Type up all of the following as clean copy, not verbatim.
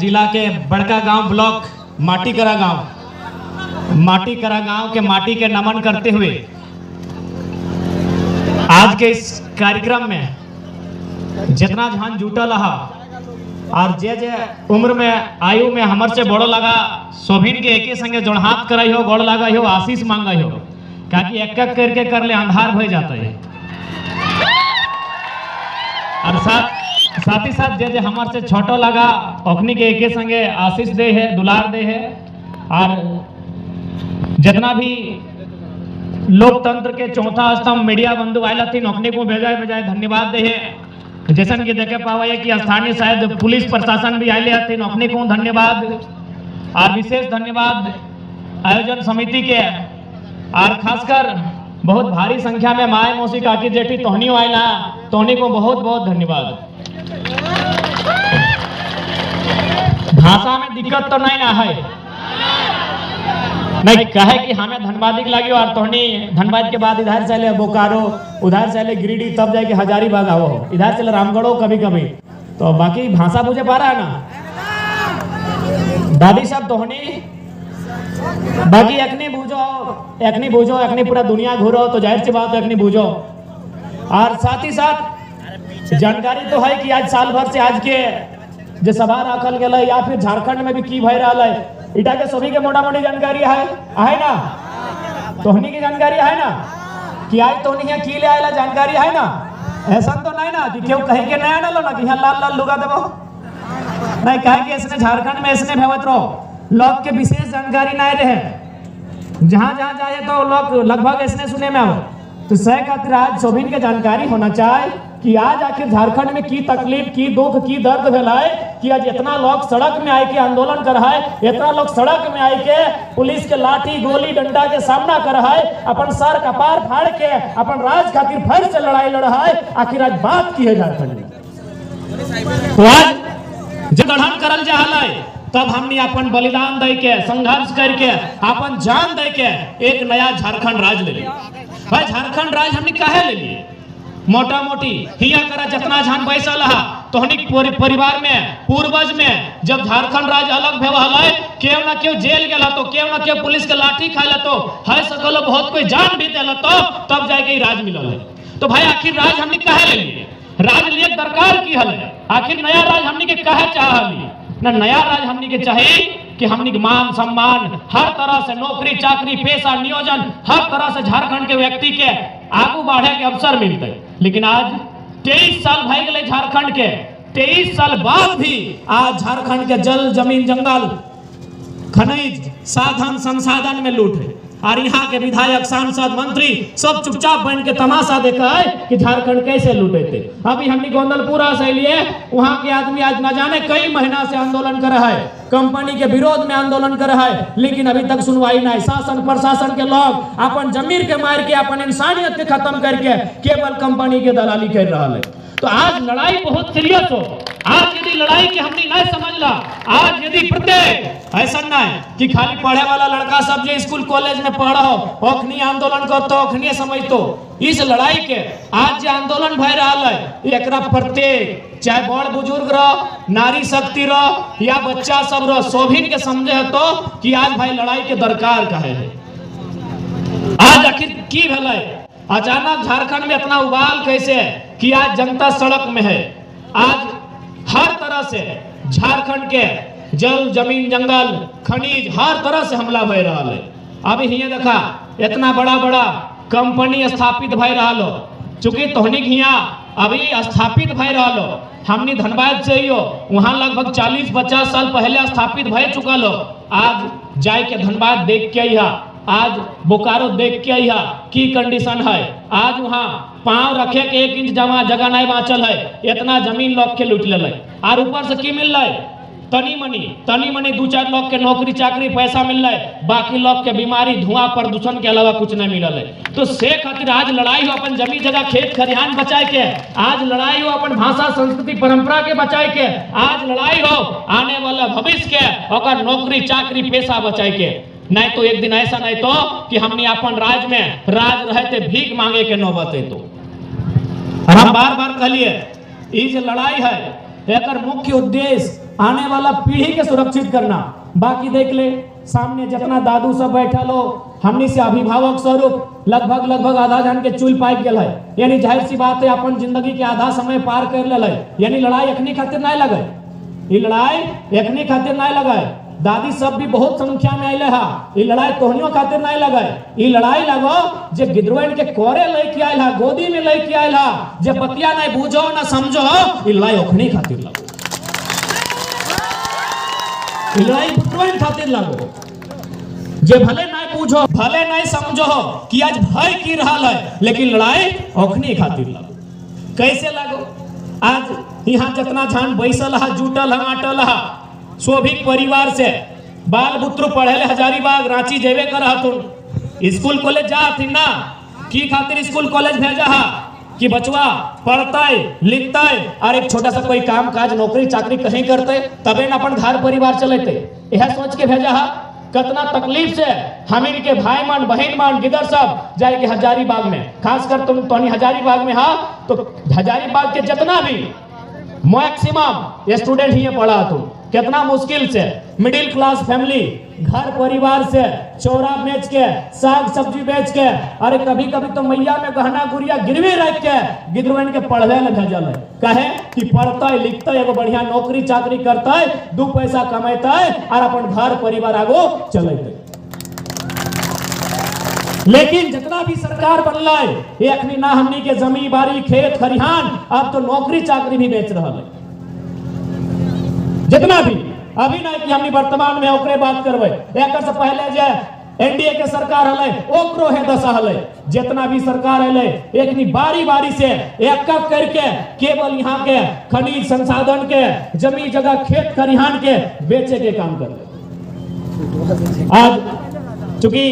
जिला के बड़का गांव ब्लॉक माटीकरा गांव के माटी के नमन करते हुए आज के इस कार्यक्रम में जितना ध्यान जुटल रहा और जे उम्र में आयु में हमर से बड़ो लगा सोभिन के एके संगे जोड़हात करई हो, गोड़ लगा हो, आशीष मांगई हो, काकि एक एक करके कर ले अंधार हो जाता है। और साथ ही साथ जे हमर से छोटो लगा ओखनी के एके संगे आशीष दे है, दुलार दे है। और जितना भी लोकतंत्र के चौथा स्तंभ मीडिया बंधु आयल थी ओखनी को बेजाय धन्यवाद दे है। जैसन कि देखे पावा है कि स्थानीय शायद पुलिस प्रशासन भी आये थे ओखनी को धन्यवाद। और विशेष धन्यवाद आयोजन समिति के, और खासकर बहुत भारी संख्या में माए मौसी काकी जेठी तोहनियों आयला, तोहनी को बहुत बहुत धन्यवाद। भाषा में दिक्कत तो नहीं ना है, नहीं कहे कि हमें धनबाद लगी और तोहनी धनबाद के बाद इधर से ले बोकारो, उधर से ले गिरिडीह, तब जाके हजारीबाग आओ, इधर से ले रामगढ़ो कभी कभी, तो बाकी भाषा मुझे पा रहा है ना दादी साहब तोहनी बाकी अखनी बूझो अखनी पूरा दुनिया घूरो तो जाहिर सी बात अखनी बूझो। और साथ ही साथ जानकारी तो है कि आज साल भर से आज के जो सभा रखल गया या फिर झारखंड में भी की भय रहा है, इटा के सभी के मोटा मोटी जानकारी है ना, तोहनी की जानकारी है ना कि आज तोहनी की ले आएला जानकारी है ना। ऐसा तो नहीं ना कि क्यों कहीं के नया ना लो ना कि यहाँ लाल लाल लुगा देवो, नहीं कहे कि इसने झारखंड में इसने भेवत रहो लोग के विशेष जानकारी नहीं रहे, जहां जाए तो लोग लगभग इसने सुने में आओ, तो सह खातिर आज सोभिन के जानकारी होना चाहिए कि आज आखिर झारखंड में की तकलीफ, की दुख, की दर्द भेलाए कि आज इतना लोग सड़क में आए के आंदोलन कर है, इतना लोग सड़क में आए के पुलिस के लाठी गोली डंडा के सामना कर है, अपन सर कपार फाड़ के अपन राज खातिर फिर से लड़ाई लड़ है। आखिर आज बात की है झारखंड में, तो आज जो गढ़न करल जा है तब हमने अपन बलिदान दे के, संघर्ष करके, अपन जान दे के एक नया झारखंड राज ले लिया। भाई झारखंड राज हमने काहे ले लिए? मोटा मोटी हिया करा जितना जान पैसा लहा तोहनी परिवार में पूर्वज में जब झारखंड राज अलग भेवल क्यों ना क्यों जेल गया तो क्यों ना क्यों पुलिस के लाठी खाए तो है सकलो बहुत कोई जान भी दिला तो तब जाके राज मिलल है। तो भाई आखिर राज हमने काहे ले लिए? राज लिए दरकार की हल आखिर नया राज हमने के काहे चाहली ना? नया राज हमने के चाहे कि हमने मान सम्मान हर तरह से नौकरी चाकरी पेशा नियोजन हर तरह से झारखंड के व्यक्ति के आगू बढ़े के अवसर मिलते। लेकिन आज 23 साल भाई गए झारखंड के, 23 साल बाद भी आज झारखंड के जल जमीन जंगल खनिज साधन संसाधन में लूट है। और यहाँ के विधायक सांसद मंत्री सब चुपचाप बन के तमाशा देखा है कि झारखंड कैसे लूटे थे। अभी हमने गोंदलपुरा से लिए वहाँ के आदमी आज न जाने कई महीना से आंदोलन कर रहा है, कंपनी के विरोध में आंदोलन कर रहा है, लेकिन अभी तक सुनवाई नहीं। शासन प्रशासन के लोग अपन जमीर के मार के अपन इंसानियत के खत्म करके केवल कंपनी के दलाली कर रहा है। तो आज लड़ाई बहुत सीरियस हो। आज यदि लड़ाई के हमने नहीं समझला, आज यदि प्रत्येक ऐसा नहीं कि खाली पढ़े वाला लड़का सब जो स्कूल कॉलेज में पढ़ हो ओखनी आंदोलन को तो ओखनी समझ तो इस लड़ाई के आज जो आंदोलन भय रहा है एकरा प्रत्येक चाहे बड़ बुजुर्ग रहो, नारी शक्ति रहो या बच्चा सब रहो, सोभिन के समझे तो कि आज भाई लड़ाई के दरकार काहे है। आज आखिर की भले अचानक झारखंड में इतना उबाल कैसे है कि आज जनता सड़क में है। आज हर तरह से झारखंड के जल जमीन जंगल खनिज हर तरह से हमला भय रहा है। अभी हिया देखा इतना बड़ा बड़ा कंपनी स्थापित भय रहा लो, चूंकि तोहनी हिया अभी स्थापित भय रहा लो, हमनी धनबाद से हो वहां लगभग 40-50 साल पहले स्थापित भय चुका लो। आज जाए के धनबाद देख के यहाँ, आज बोकारो देख के यहाँ की कंडीशन है। आज वहाँ पांव रखे के 1 इंच जगह नहीं बाँचल है, इतना जमीन लोग के लूट ले। और ऊपर से की मिल रहा है तनी मनी 2-4 लोग के नौकरी चाकरी पैसा मिल रहा है, बाकी लोग के बीमारी धुआं प्रदूषण के अलावा कुछ नहीं मिल रहा है। तो से खातिर आज लड़ाई हो अपन जमीन जगह खेत खरिहान बचाए के, आज लड़ाई हो अपन भाषा संस्कृति परंपरा के बचाए के, आज लड़ाई हो आने वाला भविष्य के और नौकरी चाकरी पैसा बचाए के। नहीं तो एक दिन ऐसा नहीं तो कि हमने अपन राज में राज रहते भीख मांगे के नौबत है। तो हम बार बार कहलिए ये जो लड़ाई है एकर मुख्य उद्देश्य आने वाला पीढ़ी के सुरक्षित करना। बाकी देख ले सामने जितना दादू सब बैठा लो, हमनी से अभिभावक स्वरूप लगभग आधा जन के चूल पाइप गल है, यानी जाहिर सी बात है अपन जिंदगी के आधा समय पार कर ले, यानी लड़ाई अखनी खातिर नहीं लगे, ये लड़ाई अखनी खातिर नहीं लगे। दादी सब भी बहुत संख्या में आइले हा, ये लड़ाई तोहनियों खातिर नहीं लगे, ये लड़ाई लगो जे गिद्रोइन के कोरे लेके आइल हा, गोदी में लेके आइल हा, जे बतिया नहीं बूझो ना समझो, ये लड़ाई ओखनी खातिर लगो, ये लड़ाई गिद्रोइन खातिर लगो, जे भले नहीं बूझो भले नहीं समझो कि आज भय की रहा है, लेकिन लड़ाई ओखनी खातिर लगो। कैसे लगो? आज यहाँ जितना जान बैसल हा, जुटल हा, आटल हा, शोभिक परिवार से बाल बुत्र पढ़े हजारीबाग रांची जेबे कर स्कूल कॉलेज जा ना, की खातिर स्कूल कॉलेज भेजा हा कि बचवा पढ़ता लिखता और एक छोटा सा कोई काम काज नौकरी चाकरी कहीं करते तबे न अपन घर परिवार चलते, यह सोच के भेजा हा। कितना तकलीफ से हम इनके भाई मान बहन मान गिदर सब जाएंगे हजारीबाग में, खासकर तुम तो हजारीबाग में हा, तो हजारीबाग के जितना भी मैक्सिमम स्टूडेंट ही पढ़ा तुम, कितना मुश्किल से मिडिल क्लास फैमिली घर परिवार से चौरा बेच के साग सब्जी बेच के, अरे कभी कभी तो मैया में गहना गुड़िया गिरवी रख के गिद्रोइन के पढ़े ले भेजल है, कहे कि पढ़ता लिखता एगो बढ़िया नौकरी चाकरी करता है, 2 पैसा कमाता है और अपन घर परिवार आगो चलते। लेकिन जितना भी सरकार बनला है ये अखनी ना हमनी के जमी बारी खेत खरिहान, अब तो नौकरी चाकरी भी बेच रहा है। जितना भी अभी ना कि हमनी वर्तमान में ओकरे बात करबे, एक से पहले जे एनडीए के सरकार हले ओकरो है दशा हले, जितना भी सरकार हले एक बारी बारी से एक करके केवल यहाँ के खनिज संसाधन के जमी जगह खेत खरिहान के बेचे के काम कर ले। आज चूंकि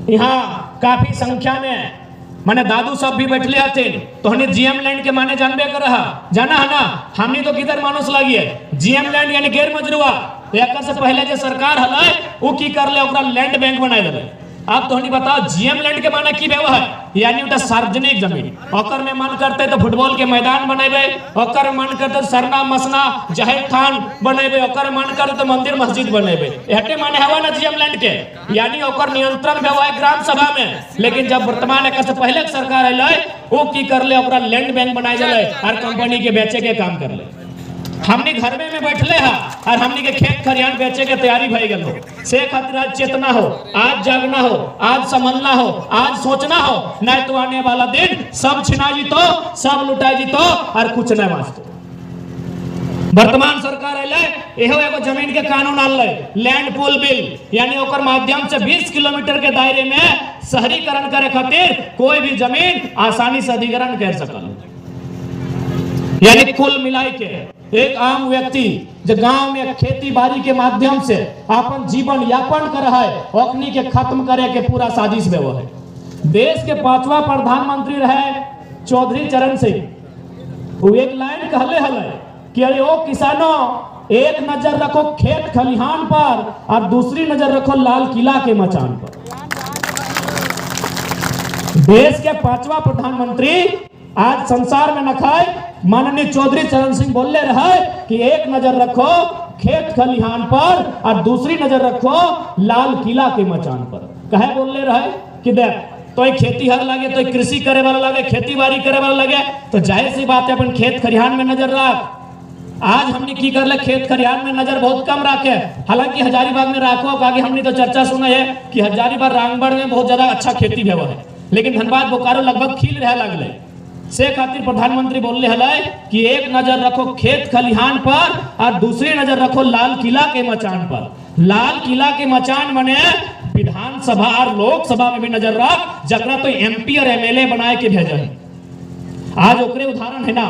यहाँ काफी संख्या में माने दादू सब भी बैठले हथिन, तो हमने जीएम लैंड के माने जानबे कर रहा जाना है ना, हमने तो किधर मानुस लगी है जीएम लैंड यानी गैर मजरूआ, एक से पहले जो सरकार हले वो की कर ले ओकरा लैंड बैंक बनाए दे। अब तो बताओ जीएम लैंड के माने की व्यवहार है, यानी उटा सार्वजनिक जमीन, ओकर में मन करते तो फुटबॉल के मैदान बनेबे, ओकर मन करते तो सरना मसना जहेर खान बनेबे, ओकर मन करते तो मंदिर मस्जिद बनेबे, एटे माने हवा ना जीएम लैंड के, यानी ओकर नियंत्रण व्यवहार ग्राम सभा में। लेकिन जब वर्तमान एक से पहले सरकार आइले वो की कर ले ओकरा लैंड बैंक बनाए जाले और कंपनी के बेचे के काम कर ले। हमने घर में बैठले हा और हमने के खेत खरियान बेचे के तैयारी भई गल हो, से खातिर आज चेतना हो, आज जागना हो, आज समझना हो, आज सोचना हो, नहीं तो आने वाला दिन सब छिना जीतो, सब लुटा जीतो और कुछ नहीं वास्ते। वर्तमान सरकार आइले एहो एगो जमीन के कानून आनले लैंड पूल बिल, यानी ओकर माध्यम से 20 किलोमीटर के दायरे में शहरीकरण करे खातिर कोई भी जमीन आसानी से अधिग्रहण कर सकल, यानी कुल मिलाई के एक आम व्यक्ति जो गांव में खेती बाड़ी के माध्यम से अपन जीवन यापन कर रहा है, ओकनी के खत्म करे के पूरा साजिश में वो है। देश के 5वां प्रधानमंत्री रहे चौधरी चरण सिंह, वो एक लाइन कहले हले कि अरे ओ किसानों, एक नजर रखो खेत खलिहान पर और दूसरी नजर रखो लाल किला के मचान पर। देश के 5वां प्रधानमंत्री आज संसार में न खाए माननीय चौधरी चरण सिंह बोले रहे कि एक नजर रखो खेत खलिहान पर और दूसरी नजर रखो लाल किला के मचान पर। कहे बोले रहे कि देख तो खेती हर लगे, तो कृषि करे वाला लगे, खेती बाड़ी करे वाला लगे, तो जाहिर सी बात है अपन खेत खलिहान में नजर रख। आज हमने की कर ले खेत खलिहान में नजर बहुत कम रखे, हालांकि हजारीबाग में राखो आगे हमने तो चर्चा सुना है कि हजारीबाग रामगढ़ में बहुत ज्यादा अच्छा खेती व्यवहार है, लेकिन धनबाद बोकारो लगभग खिल रहे लगले, से खातिर प्रधानमंत्री बोलले हले कि एक नजर रखो खेत खलिहान पर और दूसरी नजर रखो लाल किला के मचान पर। लाल किला के मचान बने विधानसभा और लोकसभा में भी नजर रख, जकरा तो एमपी और एमएलए बनाए के भेजे है। आज ओकरे उदाहरण है ना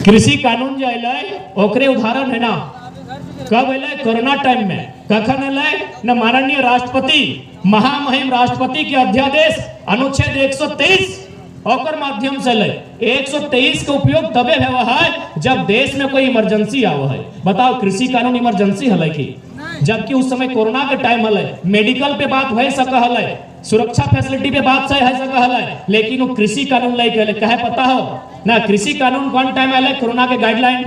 कृषि कानून जो अले, ओकरे उदाहरण है ना कब अले, कोरोना टाइम में। कखन अले न माननीय राष्ट्रपति महामहिम राष्ट्रपति के अध्यादेश अनुच्छेद 123 ओकर माध्यम से ले 123 का उपयोग तबे हुआ है जब देश में कोई इमरजेंसी आवा है। बताओ कृषि कानून इमरजेंसी हले की, जबकि उस समय कोरोना के टाइम हले, मेडिकल पे बात हो सका हले, सुरक्षा फैसिलिटी पे बात से है सका हले, लेकिन वो कृषि कानून लेके हले। कहे पता हो ना कृषि कानून कौन टाइम आले, कोरोना के गाइडलाइन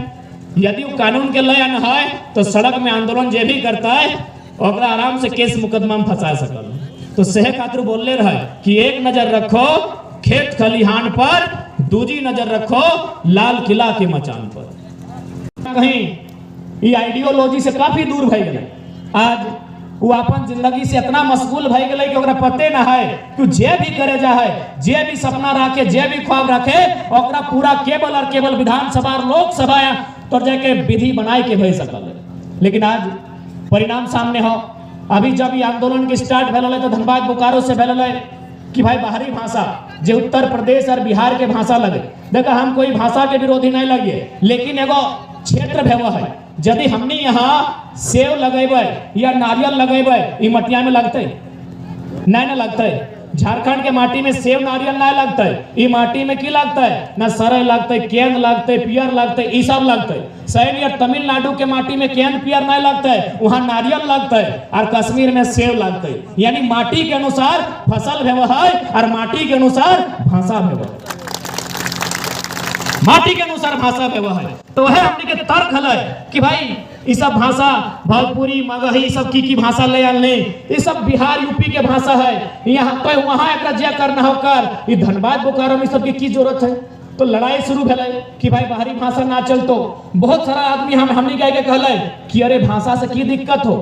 यदि वो कानून के लय न है तो सड़क में आंदोलन जे भी करता है ओकरा आराम से केस मुकदमा में फंसा सकल। तो सेह खातिर बोलले रहे कि एक नजर रखो खेत खलिहान पर, दूजी नजर रखो लाल किला के मचान पर। कहीं ये आइडियोलॉजी से काफी दूर भय गए। आज वो अपन जिंदगी से इतना मशगूल भय गए कि ओकरा पते ना है कि जे भी करे जा है, जे भी सपना रखे, जे भी ख्वाब रखे, ओकरा पूरा केवल और केवल विधानसभा और लोकसभा तो जाके विधि बनाए के भेज सकल। लेकिन आज परिणाम सामने हो। अभी जब ये आंदोलन के स्टार्ट भेल तो धनबाद बोकारो से भेल कि भाई बाहरी भाषा जो उत्तर प्रदेश और बिहार के भाषा लगे। देखा हम कोई भाषा के विरोधी नहीं लगे, लेकिन एगो क्षेत्र भेव है। यदि हमने यहाँ सेव लगेबे या नारियल लगेबे ये मटिया में लगते नहीं ना लगते। झारखंड के माटी में सेव नारियल नहीं लगते, ये माटी में की लगता है ना सरय लगते, केंद लगते, पियर लगते, ये सब लगते। सेम या तमिलनाडु के माटी में केंद पियर नहीं लगता है, वहां नारियल लगता है, और कश्मीर में सेव लगता है। यानी माटी के अनुसार फसल भेव है और माटी के अनुसार भाषा भेव है, माटी के अनुसार भाषा भेव है। तो वह हमने के तर्क है कि भाई ये सब भाषा भोजपुरी मगही सब की भाषा ले आने, ये सब बिहार यूपी के भाषा है। यहाँ तो वहां एक जे करना होकर ये धनबाद बोकारो में सब की जरूरत है। तो लड़ाई शुरू भेल कि भाई बाहरी भाषा ना चल। तो बहुत सारा आदमी हमने कह के कहले कि अरे भाषा से की दिक्कत हो,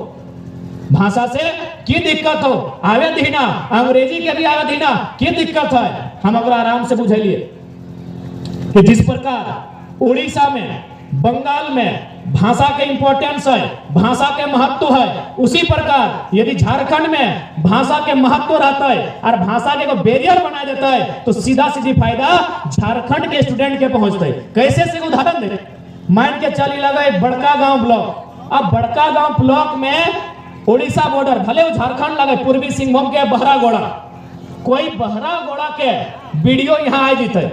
भाषा से की दिक्कत हो, आवे दीना अंग्रेजी के भी आवे दीना की दिक्कत है। हम अगर आराम से बुझेलिए कि जिस प्रकार उड़ीसा में, बंगाल में भाषा के इंपॉर्टेंस है, भाषा के महत्व है, उसी प्रकार यदि झारखंड में भाषा के महत्व रहता है और भाषा के बैरियर बना देता है तो सीधा सीधी फायदा झारखंड के स्टूडेंट के पहुंचते है। कैसे से उदाहरण दे, मान के चली लगे बड़का गांव ब्लॉक। अब बड़का गांव ब्लॉक में उड़ीसा बॉर्डर, भले वो झारखंड लगे, पूर्वी सिंहभूम के बहरागोड़ा, कोई बहरागोड़ा के वीडियो यहाँ आ जीते।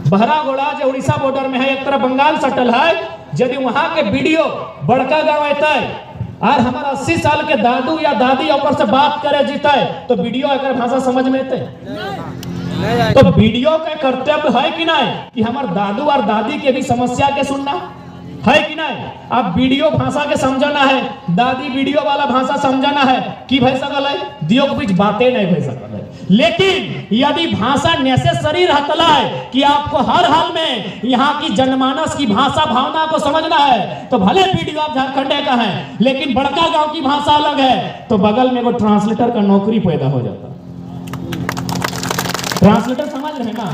बहरागोड़ा जो उड़ीसा बॉर्डर में है, एक तरफ बंगाल सटल है। यदि वहां के वीडियो बड़का गांव आता है और हमारा 80 साल के दादू या दादी ऊपर से बात करे जीता है तो वीडियो अगर भाषा समझ में आते तो वीडियो का कर्तव्य है कि नहीं कि हमारे दादू और दादी के भी समस्या के सुनना है कि नहीं। अब वीडियो भाषा के समझना है, दादी वीडियो वाला भाषा समझना है कि भाई सकल है, दियो के बीच बातें नहीं भाई सकल है। लेकिन यदि भाषा नेसेसरी रहता है कि आपको हर हाल में यहाँ की जनमानस की भाषा भावना को समझना है तो भले वीडियो आप झारखंड का है, लेकिन बड़का गांव की भाषा अलग है तो बगल में वो ट्रांसलेटर का नौकरी पैदा हो जाता। ट्रांसलेटर समझ रहे ना,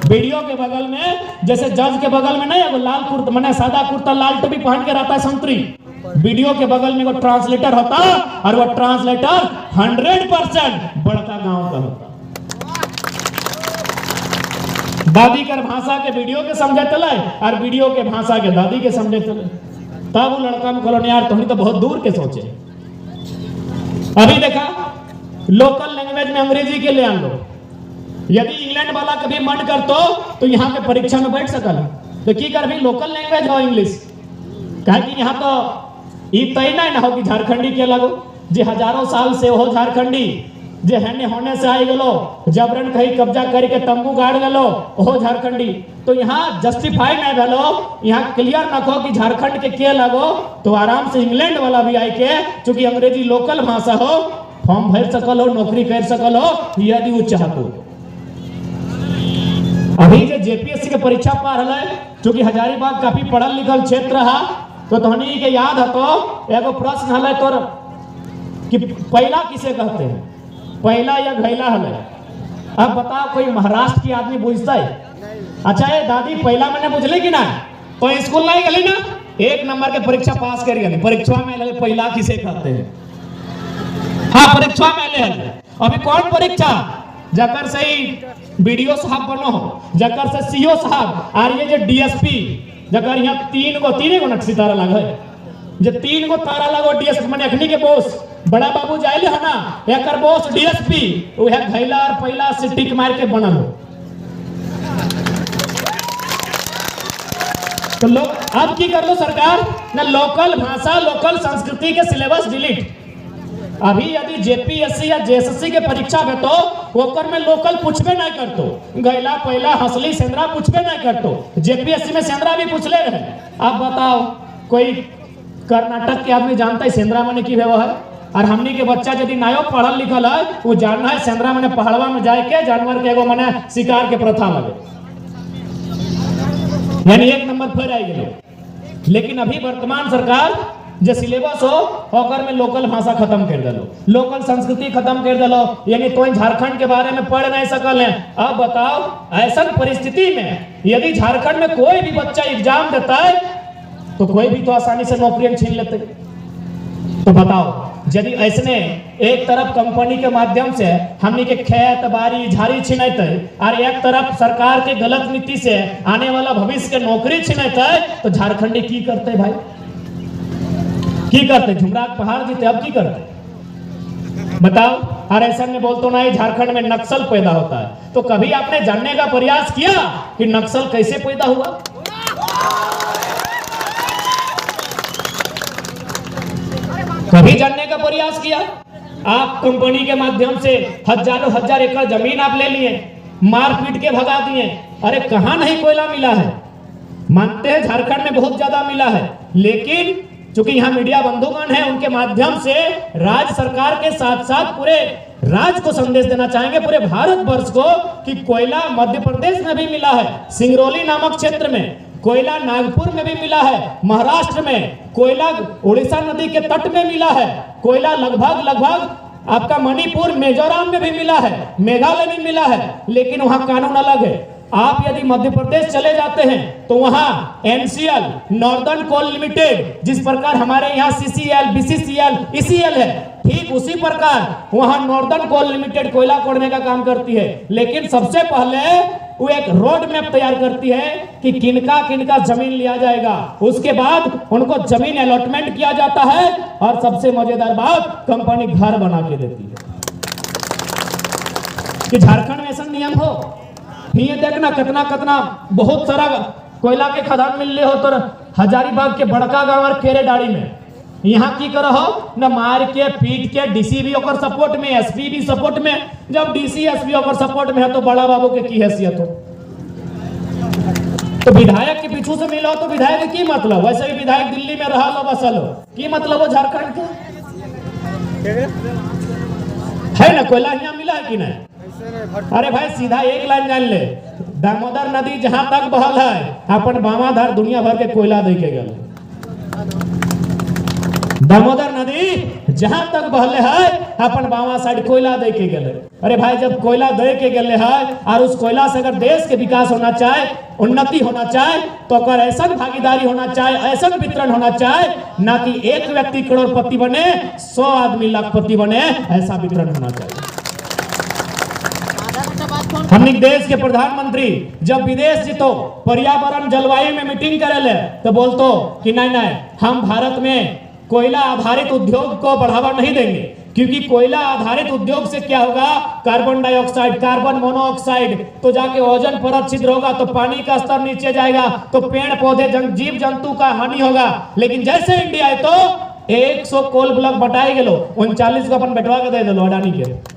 वीडियो के बगल में जैसे जज के बगल में नहीं है वो लाल कुर्ता मैंने सादा कुर्ता लाल टोपी पहन के रहता है संतरी, वीडियो के बगल में वो ट्रांसलेटर होता और वो ट्रांसलेटर 100% बड़का गांव का होता। दादी कर भाषा के वीडियो के समझे चले और वीडियो के भाषा के दादी के समझे चले। तब वो लड़का में कॉलोनी यार तुम तो बहुत दूर के सोचे। अभी देखा लोकल लैंग्वेज में अंग्रेजी के ले आन लो, यदि इंग्लैंड वाला कभी मन करतो तो यहाँ पे परीक्षा में बैठ सकल तो की कर भी लोकल लैंग्वेज हो इंग्लिश, कहे कि यहाँ तो ये तय नहीं ना हो कि झारखंडी के लगो जे हजारों साल से हो झारखंडी जे हेने होने से आई गलो जबरन कहीं कब्जा करके तंबू गाड़ गलो हो झारखंडी। तो यहाँ जस्टिफाई नहीं भेलो, यहाँ क्लियर न हो कि झारखंड के लगो तो आराम से इंग्लैंड वाला भी आई के चूंकि अंग्रेजी लोकल भाषा हो फॉर्म भर सकल हो, नौकरी कर सकल हो यदि वो चाहतो। अभी जो जेपीएससी के परीक्षा पार है चूंकि हजारीबाग काफी पढ़ल लिखल क्षेत्र रहा तो तोहनी के याद है तो एगो प्रश्न है तोर कि पहला किसे कहते हैं, पहला या घैला है। अब बताओ कोई महाराष्ट्र की आदमी पूछता है अच्छा ये दादी पहला मैंने बुझले कि ना तो स्कूल नहीं गली ना 1 नंबर के परीक्षा पास कर गई, परीक्षा में लगे पहला किसे कहते हैं। हाँ परीक्षा में ले अभी कौन परीक्षा जकर से बीडीओ साहब बनो हो, जकर से सीओ साहब और ये जो डीएसपी जकर यहाँ 3 गो नक्शी तारा लगा है, जो 3 गो तारा लगो डीएसपी माने अखनी के बोस बड़ा बाबू जाइले है ना एकर बोस डीएसपी वह घैला और पहला से टिक मार के बनल हो। तो लोग अब की कर लो सरकार ना लोकल भाषा लोकल संस्कृति के सिलेबस डिलीट। अभी यदि जेपीएससी या जेएसएससी के परीक्षा में तो ओकर में लोकल पूछबे नहीं करतो, गैला पहला हंसली सेंद्रा पूछबे नहीं करतो, जेपीएससी में सेंद्रा भी पूछले रहे। अब बताओ कोई कर्नाटक के आदमी जानता है सेंद्रा माने की भेव है? और हमनी के बच्चा यदि नायो पढ़ल लिखल है वो जानना है सेंद्रा माने पहाड़वा में जाए के जानवर के एगो माने शिकार के प्रथा लगे, यानी एक नंबर पर आई गए। लेकिन अभी वर्तमान सरकार जो सिलेबस हो ओकर में लोकल भाषा खत्म कर दलो, लोकल संस्कृति खत्म कर दलो, यानी तो झारखंड के बारे में पढ़ नहीं सकल है। अब बताओ ऐसा परिस्थिति में यदि झारखंड में कोई भी बच्चा एग्जाम देता है तो कोई भी तो आसानी से नौकरी छीन लेते। तो बताओ यदि ऐसने एक तरफ कंपनी के माध्यम से हमनी के खेत बाड़ी झाड़ी छिनते और एक तरफ सरकार के गलत नीति से आने वाला भविष्य के नौकरी छिनते तो झारखंडी की करते भाई, की करते? झुमराग पहाड़ जीते अब की करते बताओ? और ऐसा में बोलते ना झारखंड में नक्सल पैदा होता है, तो कभी आपने जानने का प्रयास किया कि नक्सल कैसे पैदा हुआ? कभी जानने का प्रयास किया? आप कंपनी के माध्यम से हजारों हजार एकड़ जमीन आप ले लिए, मारपीट के भगा दिए। अरे कहां नहीं कोयला मिला है, मानते हैं झारखंड में बहुत ज्यादा मिला है, लेकिन चूंकि यहाँ मीडिया बंधुगण है उनके माध्यम से राज्य सरकार के साथ साथ पूरे राज्य को संदेश देना चाहेंगे, पूरे भारत वर्ष को, कि कोयला मध्य प्रदेश में भी मिला है, सिंगरौली नामक क्षेत्र में कोयला, नागपुर में भी मिला है, महाराष्ट्र में कोयला, उड़ीसा नदी के तट में मिला है कोयला, लगभग आपका मणिपुर मिजोरम में भी मिला है, मेघालय में मिला है, लेकिन वहां कानून अलग है। आप यदि मध्य प्रदेश चले जाते हैं तो वहां एनसीएल, नॉर्दर्न कोल लिमिटेड, जिस प्रकार हमारे यहाँ सीसीएल, बीसीसीएल, ईसीएल है, ठीक उसी प्रकार वहां नॉर्दर्न कोल लिमिटेड कोयला खोदने का काम करती है। लेकिन सबसे पहले वो एक रोड मैप तैयार करती है कि किनका किनका जमीन लिया जाएगा, उसके बाद उनको जमीन अलॉटमेंट किया जाता है, और सबसे मजेदार बात कंपनी घर बना के देती है। कि झारखंड में ऐसा नियम हो? ये देखना कितना कितना बहुत सारा कोयला के खदान मिल हो तो हजारीबाग के बड़का गांव और केरेडाड़ी में यहाँ की करो हो न, मार के पीट के डीसी भी ओकर सपोर्ट में, एसपी भी सपोर्ट में। जब डीसी एसपी ओकर सपोर्ट में है तो बड़ा बाबू के की हैसियत हो? तो विधायक के पीछू से मिलो तो विधायक की मतलब? वैसे भी विधायक दिल्ली में रहा लो बसल हो, की मतलब हो झारखंड के? है ना कोयला यहाँ मिला है कि नहीं? अरे भाई सीधा एक लाइन जान ले, दामोदर नदी जहां तक बहल है अपन बामाधार दुनिया भर के कोयला दे के गए। दामोदर नदी जहां तक बहले है अपन बामा साइड कोयला दे के गए। अरे भाई जब कोयला दे के गए है और उस कोयला से अगर देश के विकास होना चाहे, उन्नति होना चाहे, तो अगर ऐसा भागीदारी होना चाहे, ऐसा वितरण होना चाहे, ना कि एक व्यक्ति करोड़पति बने 100 आदमी लाखपति बने, ऐसा वितरण होना चाहिए। हमने देश के प्रधानमंत्री जब विदेश जीतो पर्यावरण जलवायु में मीटिंग करेले तो बोलतो कि नहीं हम भारत में कोयला आधारित उद्योग को बढ़ावा नहीं देंगे, क्योंकि कोयला आधारित उद्योग से क्या होगा, कार्बन डाइऑक्साइड, कार्बन मोनोऑक्साइड, तो जाके ओजोन परत छिद्र होगा, तो पानी का स्तर नीचे जाएगा, तो पेड़ पौधे जीव जंतु का हानि होगा। लेकिन जैसे इंडिया है तो 100 कोल ब्लॉक बटाए गेलो, 39 को अपन बैठवा के दे दिलो अडानी के।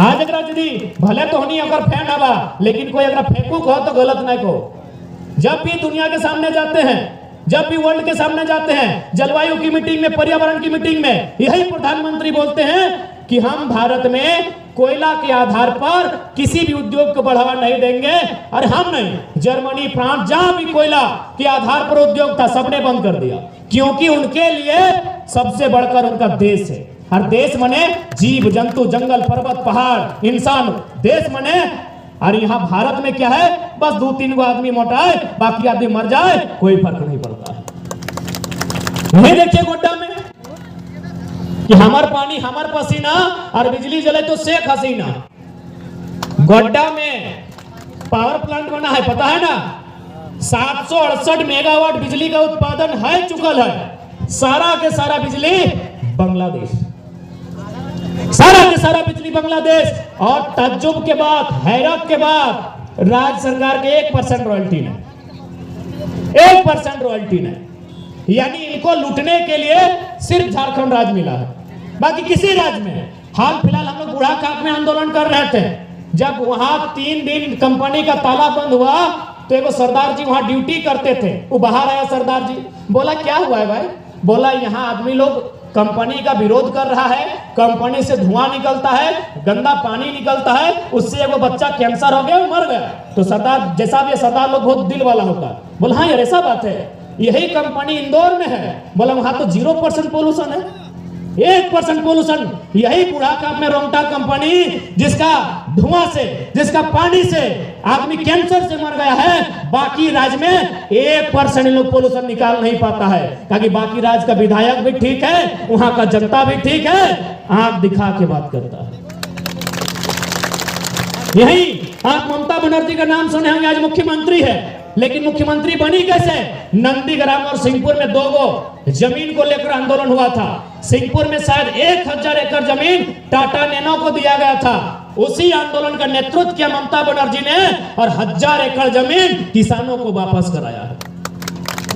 आज अगर यदि भले तो नहीं अगर फैन हवा, लेकिन कोई अगर फेंकू हो तो गलत नहीं को। जब भी दुनिया के सामने जाते हैं, जब भी वर्ल्ड के सामने जाते हैं, जलवायु की मीटिंग में, पर्यावरण की मीटिंग में, यही प्रधानमंत्री बोलते हैं कि हम भारत में कोयला के आधार पर किसी भी उद्योग को बढ़ावा नहीं देंगे। और हम नहीं, जर्मनी, फ्रांस, जहां भी कोयला के आधार पर उद्योग था सबने बंद कर दिया, क्योंकि उनके लिए सबसे बढ़कर उनका देश है। और देश मने जीव जंतु, जंगल, पर्वत, पहाड़, इंसान, देश मने। और यहाँ भारत में क्या है, बस 2-3 गो आदमी मोटाए, बाकी आदमी मर जाए, कोई फर्क नहीं पड़ता है। नहीं देखिए गोड्डा में कि हमार पानी हमार पसीना और बिजली जले तो शेख हसीना। गोड्डा में पावर प्लांट बना है, पता है ना, 768 मेगावाट बिजली का उत्पादन है चुकल है। सारा के सारा बिजली बांग्लादेश, सारा के सारा बिजली बांग्लादेश। और तज्जुब के बाद, हैरत के बाद, राज्य सरकार के 1% रॉयल्टी नहीं, 1% रॉयल्टी नहीं। यानी इनको लूटने के लिए सिर्फ झारखंड राज्य मिला है, बाकी किसी राज्य में हाल फिलहाल हम लोग बूढ़ाखाप में आंदोलन कर रहे थे, जब वहां 3 दिन कंपनी का ताला बंद हुआ तो एगो सरदार जी वहां ड्यूटी करते थे, वो बाहर आया सरदार जी, बोला क्या हुआ है भाई? बोला यहाँ आदमी लोग कंपनी का विरोध कर रहा है, कंपनी से धुआं निकलता है, गंदा पानी निकलता है, उससे एगो बच्चा कैंसर हो गया, मर गया। तो सरदार जैसा भी सरदार लोग बहुत दिल वाला होता है, बोला हाँ यार ऐसा बात है, यही कंपनी इंदौर में है। बोला वहां तो 0% पोल्यूशन है, 1% पोल्यूशन। यही बूढ़ाखाप में रोंगटा कंपनी जिसका धुआं से, जिसका पानी से आदमी कैंसर से मर गया है, बाकी राज्य में 1% लोग पोल्यूशन निकाल नहीं पाता है, ताकि बाकी राज्य का विधायक भी ठीक है, वहां का जनता भी ठीक है, आंख दिखा के बात करता है। यही आप ममता बनर्जी का नाम सुने होंगे, आज मुख्यमंत्री है, लेकिन मुख्यमंत्री बनी कैसे? नंदीग्राम और सिंहपुर में 2 गो जमीन को लेकर आंदोलन हुआ था। सिंहपुर में शायद 1000 एकड़ जमीन टाटा नैनो को दिया गया था, उसी आंदोलन का नेतृत्व किया ममता बनर्जी ने, और 1000 एकड़ जमीन किसानों को वापस कराया है।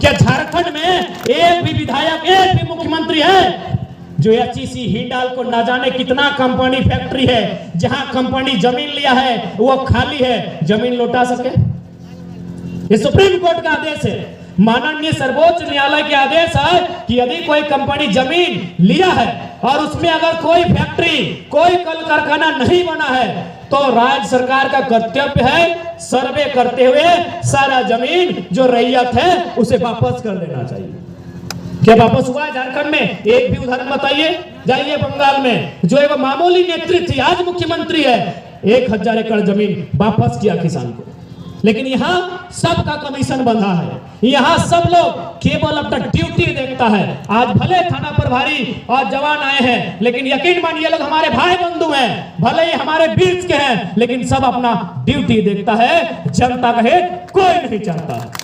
क्या झारखंड में एक भी विधायक, एक भी मुख्यमंत्री है जो एचईसी हिंडाल को ना जाने कितना कंपनी फैक्ट्री है, जहां कंपनी जमीन लिया है वो खाली है, जमीन लौटा सके? ये सुप्रीम कोर्ट का आदेश है, माननीय सर्वोच्च न्यायालय के आदेश है कि यदि कोई कंपनी जमीन लिया है और उसमें अगर कोई फैक्ट्री, कोई कल कारखाना नहीं बना है, तो राज्य सरकार का कर्तव्य है सर्वे करते हुए सारा जमीन जो रैयत है उसे वापस कर देना चाहिए। क्या वापस हुआ है झारखंड में? एक भी उदाहरण बताइए। जाइए बंगाल में, जो एक मामूली नेत्री थी आज मुख्यमंत्री है, 1000 एकड़ जमीन वापस किया किसान को। लेकिन यहाँ सबका कमीशन बंधा है, यहाँ सब लोग केवल अपना ड्यूटी देखता है। आज भले थाना प्रभारी और जवान आए हैं, लेकिन यकीन मानिए लोग हमारे भाई बंधु हैं, भले ही हमारे बीच के हैं, लेकिन सब अपना ड्यूटी देखता है, जनता का हित कोई नहीं चाहता है।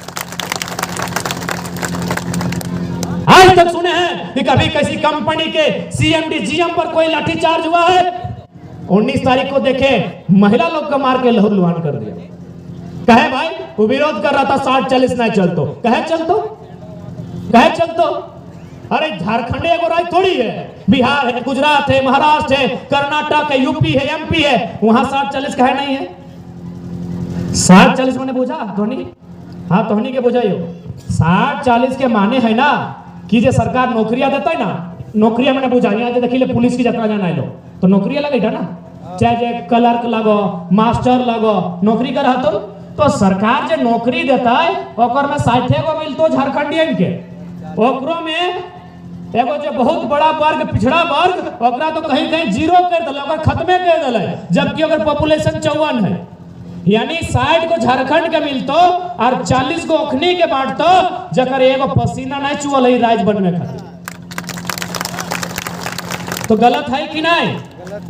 आज तक सुने हैं कि कभी किसी कंपनी के सीएमडी जीएम पर कोई लाठीचार्ज हुआ है? 19 तारीख को देखे महिला लोग को मार के लहू लुहान कर दिया। कहे भाई वो विरोध कर रहा था 60-40 नहीं चलतो, कहे चलतो, कहे चलतो। अरे झारखंड एगो राज्य थोड़ी है, बिहार है, गुजरात है, महाराष्ट्र है, कर्नाटक है, यूपी है, एमपी है, वहां 60-40 कहे नहीं है? 60-40 मैंने बुझा धोनी, हाँ धोनी के बुझाइयो। 60-40 के माने है ना कि जे सरकार नौकरियां देता है ना, नौकरियां मैंने बुझा, यहाँ देखिए पुलिस की जगह जाना है लो तो नौकरियां लगेगा ना, चाहे क्लर्क लगो, मास्टर लगो, नौकरी कर रहा तो सरकार जो नौकरी देता है ओकर में 60 गो मिलतो झारखंडियन के, ओकरो में एगो जो बहुत बड़ा वर्ग, पिछड़ा वर्ग, ओकरा तो कहीं कहीं 0 कर दिला, ओकर खत्मे कर दिला, जबकि अगर पॉपुलेशन 54 है, यानी 60 को झारखंड के मिलतो और 40 को ओखनी के बांटतो, जकर एगो पसीना नहीं चुअल है राज बनने खातिर। तो गलत है कि नहीं?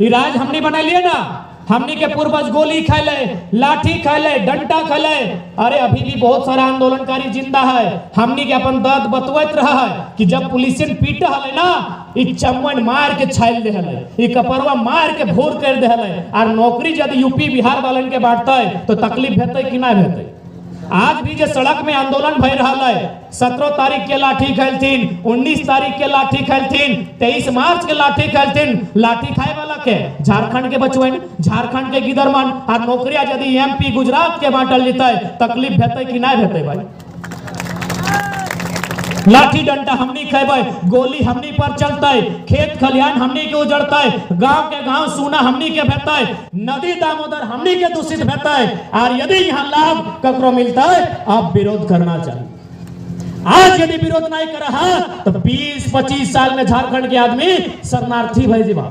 ये राज हमने बना लिए ना, हमनी के पूर्वज गोली खेले, लाठी खेले, डंडा खेले, अरे अभी भी बहुत सारा आंदोलनकारी जिंदा है। हमनी के अपन दर्द बतवत रहा है कि जब पुलिसियन पीट हले ना, ई चमन मार के छाइल दे हले, ई कपरवा मार के भोर कर दे हले, और नौकरी यदि यूपी बिहार वालन के बांटता है तो तकलीफ हेतै कि नहीं हेतै? आज भी जो सड़क में आंदोलन भय रहा है, 17 तारीख के लाठी खेलथिन, 19 तारीख के लाठी खेलथिन, 23 मार्च के लाठी खेलथिन, लाठी खाए वाला के झारखंड के बचवन, झारखंड के गिदरमन, और नौकरियां यदि एमपी गुजरात के बांटल जेतै तकलीफ हेतै कि नहीं हेतै भाई? लाठी डंडा हमनी खेबै, गोली हमनी पर चलतै, खेत खलिहान हमनी के उजड़तै, गांव के गांव सूना हमनी के भेतै, नदी दामोदर हमनी के दूषित भेतै, और यदि यहाँ लाभ ककरो मिलतै अब विरोध करना चाहिए। आज यदि विरोध नहीं कर रहा तो 20-25 साल में झारखंड के आदमी शरणार्थी भय जीवा।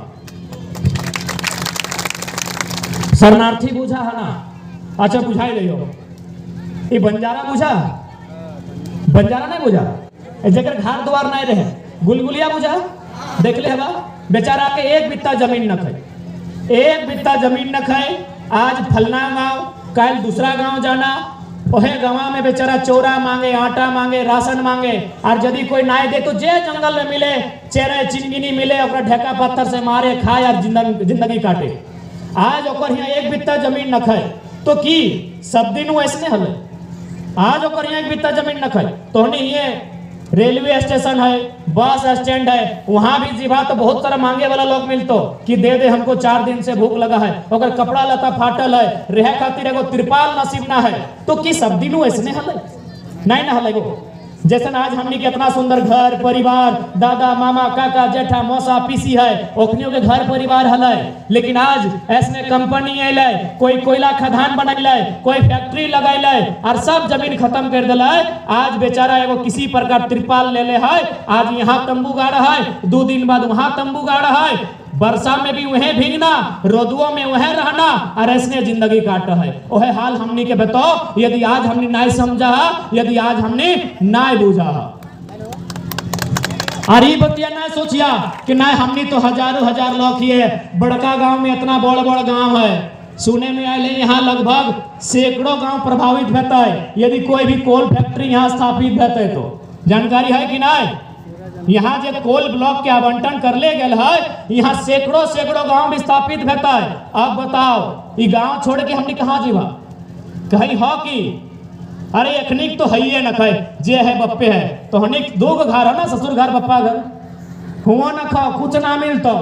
शरणार्थी बुझा है ना? अच्छा बुझाई रही हो, ये बंजारा बुझा, बंजारा नहीं बुझा, जगह घर द्वार नहीं रहे, गुलगुलिया बुझा, देख ले हवा बेचारा के 1 बित्ता जमीन न खाए, 1 बित्ता जमीन न खाए, आज फलना गांव, कल दूसरा गांव जाना, ओहे गांव में बेचारा चौरा मांगे, आटा मांगे, राशन मांगे, और यदि कोई ना दे तो जे जंगल में मिले, चेरे चिंगिनी मिले, ओकरा ढेका पत्थर से मारे, खाए और जिंदगी काटे। आज ओकर यहाँ 1 बित्ता जमीन न खाए तो की सब दिन वैसने हले, आज ओकर यहाँ 1 बित्ता जमीन न खाए तो ये रेलवे स्टेशन है, बस स्टैंड है, वहां भी जीवा तो बहुत सारा मांगे वाला लोग मिलतो कि दे दे हमको 4 दिन से भूख लगा है, अगर कपड़ा लता फाटल है, रह खातिर एगो तिरपाल नसीब ना है, तो कि सब दिन ऐसने हले नहीं ना हले गो। जैसे आज हमने के इतना सुंदर घर परिवार, दादा मामा काका जेठा मौसा पीसी है, ओखनियों के घर परिवार हले, लेकिन आज ऐसने कंपनी अले, कोई कोयला खदान बनैले, कोई फैक्ट्री लगैले और सब जमीन खत्म कर दिला है। आज बेचारा एगो किसी प्रकार तिरपाल ले ले है, आज यहाँ तंबू गाड़ा है, 2 दिन बाद वहां तंबू गाड़ा है, वर्षा में भी वह भीगना, रोदुओं में वह रहना और ऐसने जिंदगी काटा है। वह हाल हमनी के बताओ, यदि आज हमने नहीं समझा, यदि आज हमने नहीं बुझा और ये बतिया नहीं सोचिया कि नहीं हमने तो हजारों हजार लोग ही है, बड़का गांव में इतना बड़ बड़ गांव है, सुने में आए यहाँ लगभग सैकड़ों गांव प्रभावित होता है यदि कोई भी कोल फैक्ट्री यहाँ स्थापित होता है। तो जानकारी है कि नहीं, यहाँ जो कोल ब्लॉक के आवंटन कर ले गए है, यहाँ सैकड़ों सैकड़ों गांव स्थापित होता है। अब बताओ ये गांव छोड़ के हमने कहाँ जीवा, कहीं हो कि अरे अखनिक तो है ही न कहे जे है बप्पे है, तो हनिक 2 घर है ना, ससुर घर बप्पा घर, हुआ न खाओ कुछ ना मिलतो,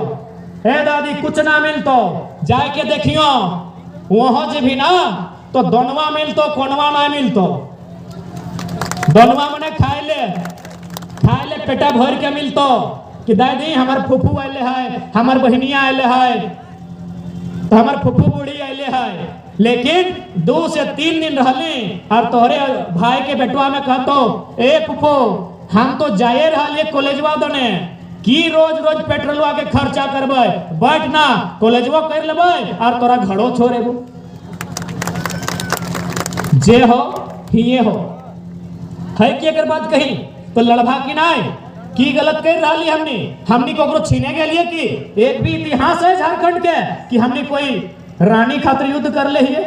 ए दादी कुछ ना मिलतो, जाके देखियो वहां जे भी ना तो दोनवा मिलतो कोनवा ना मिलतो, दोनवा मने खाए ले पेटा भर के मिलतो कि दादी हमार फुफू आले है, हमार बहनिया आले है, तो हमार फुफू बूढ़ी आले है, लेकिन 2 से 3 दिन रहले और तोहरे भाई के बेटवा में कहतो ए फुफू हम तो जाए रहले कॉलेजवा दने की रोज रोज पेट्रोलवा के खर्चा करबे, बैठ ना कॉलेजवा कर लेबे और तोरा घड़ो छोड़ेबो, जे हो हिये हो है कि अगर बात कही तो लड़भा की नहीं की गलत कर रही हमने को छीने के लिए कि एक भी इतिहास है झारखंड के कि हमने कोई रानी खातिर युद्ध कर ले है।